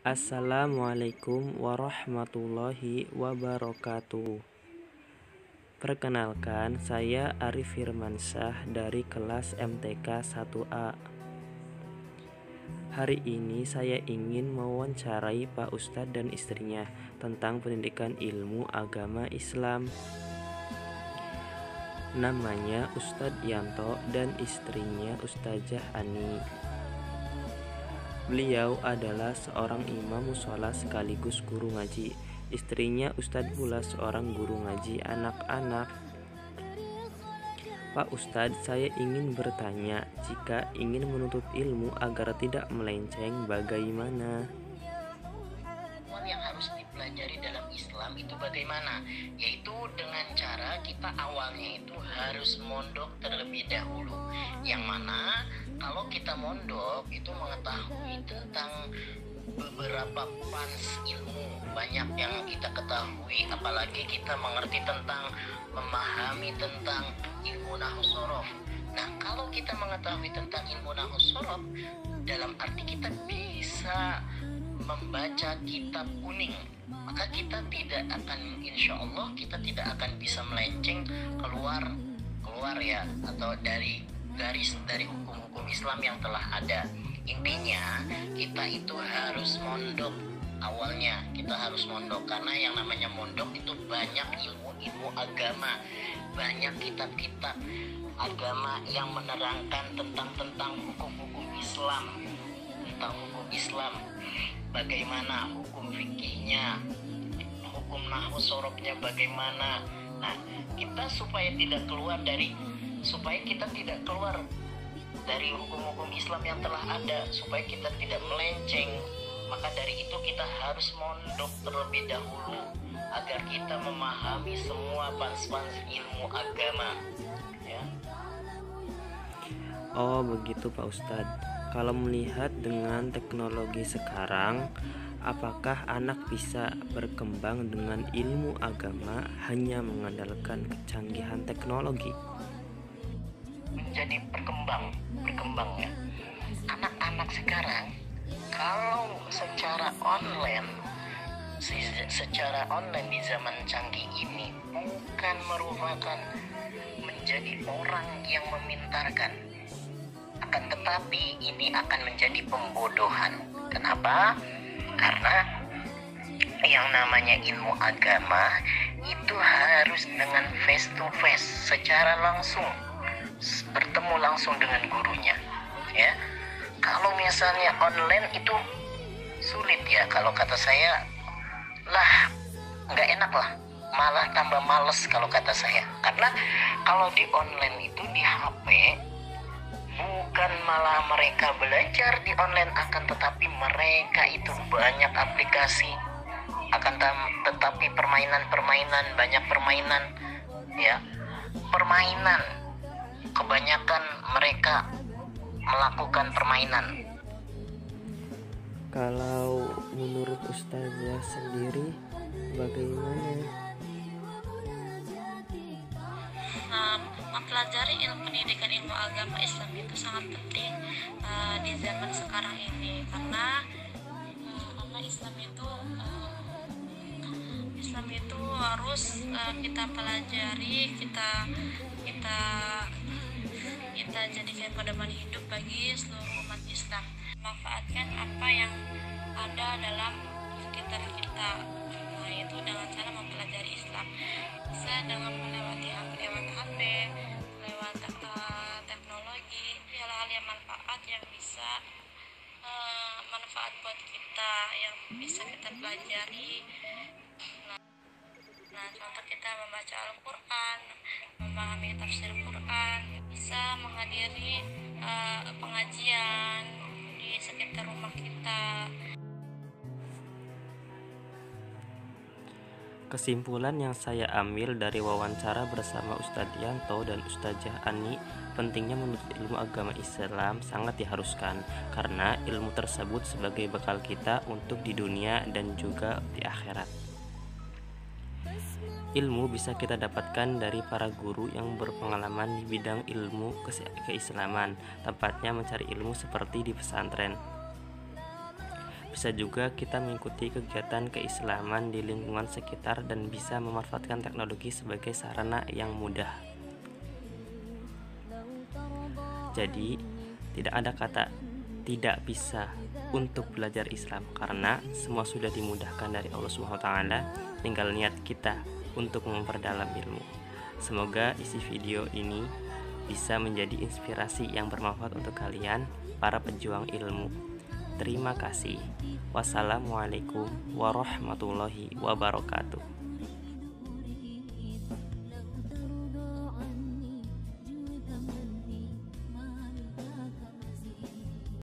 Assalamualaikum warahmatullahi wabarakatuh. Perkenalkan, saya Arif Firmansyah dari kelas MTK 1A. Hari ini saya ingin mewawancarai Pak Ustadz dan istrinya tentang pendidikan ilmu agama Islam. Namanya Ustadz Yanto dan istrinya Ustazah Ani. Beliau adalah seorang imam mushola sekaligus guru ngaji. Istrinya Ustadz pula seorang guru ngaji anak-anak. Pak Ustadz, saya ingin bertanya, jika ingin menuntut ilmu agar tidak melenceng, bagaimana? Yang harus dipelajari dalam Islam itu bagaimana? Yaitu dengan cara kita awalnya itu harus mondok terlebih dahulu. Yang mana kalau kita mondok itu mengetahui tentang beberapa pans ilmu, banyak yang kita ketahui, apalagi kita mengerti tentang, memahami tentang ilmu nahwu shorof. Nah, kalau kita mengetahui tentang ilmu nahwu shorof, dalam arti kita bisa membaca kitab kuning, maka kita tidak akan, insya Allah kita tidak akan bisa melenceng keluar ya, atau dari garis dari hukum-hukum Islam yang telah ada. Intinya kita itu harus mondok. Awalnya kita harus mondok, karena yang namanya mondok itu banyak ilmu agama, banyak kitab-kitab agama yang menerangkan tentang hukum-hukum Islam, bagaimana hukum fikihnya, hukum nahwu shorofnya bagaimana. Nah, kita supaya kita tidak keluar dari hukum-hukum Islam yang telah ada, supaya kita tidak melenceng, maka dari itu kita harus mondok terlebih dahulu agar kita memahami semua pans-pans ilmu agama, ya. Oh begitu Pak Ustadz. Kalau melihat dengan teknologi sekarang, apakah anak bisa berkembang dengan ilmu agama hanya mengandalkan kecanggihan teknologi? Menjadi berkembang ya. Anak-anak sekarang kalau secara online di zaman canggih ini bukan merupakan menjadi orang yang memintarkan, akan tetapi ini akan menjadi pembodohan. Kenapa? Karena yang namanya ilmu agama itu harus dengan face to face, secara langsung, bertemu langsung dengan gurunya, ya. Kalau misalnya online itu sulit ya, kalau kata saya lah, nggak enak lah, malah tambah males kalau kata saya. Karena kalau di online itu di HP, bukan malah mereka belajar di online, akan tetapi mereka itu banyak aplikasi, akan tetapi banyak permainan, ya, kebanyakan mereka melakukan permainan. Kalau menurut Ustazah sendiri bagaimana? Mempelajari pendidikan ilmu agama Islam itu sangat penting di zaman sekarang ini, karena Islam itu harus kita pelajari, kita jadikan pedoman hidup bagi seluruh umat Islam. Manfaatkan apa yang ada dalam sekitar kita, yaitu dengan cara mempelajari Islam. Bisa dengan melewati lewat HP, lewat teknologi, hal-hal yang manfaat yang bisa manfaat buat kita, yang bisa kita pelajari. Nah, contoh kita membaca Al-Quran, memahami tafsir Quran, bisa menghadiri pengajian di sekitar rumah kita. Kesimpulan yang saya ambil dari wawancara bersama Ustadz Yanto dan Ustazah Ani, pentingnya menuntut ilmu agama Islam sangat diharuskan, karena ilmu tersebut sebagai bekal kita untuk di dunia dan juga di akhirat. Ilmu bisa kita dapatkan dari para guru yang berpengalaman di bidang ilmu keislaman, tempatnya mencari ilmu seperti di pesantren. Bisa juga kita mengikuti kegiatan keislaman di lingkungan sekitar dan bisa memanfaatkan teknologi sebagai sarana yang mudah. Jadi, tidak ada kata tidak bisa untuk belajar Islam karena semua sudah dimudahkan dari Allah SWT. Tinggal niat kita untuk memperdalam ilmu. Semoga isi video ini bisa menjadi inspirasi yang bermanfaat untuk kalian, para pejuang ilmu. Terima kasih. Wassalamualaikum warahmatullahi wabarakatuh.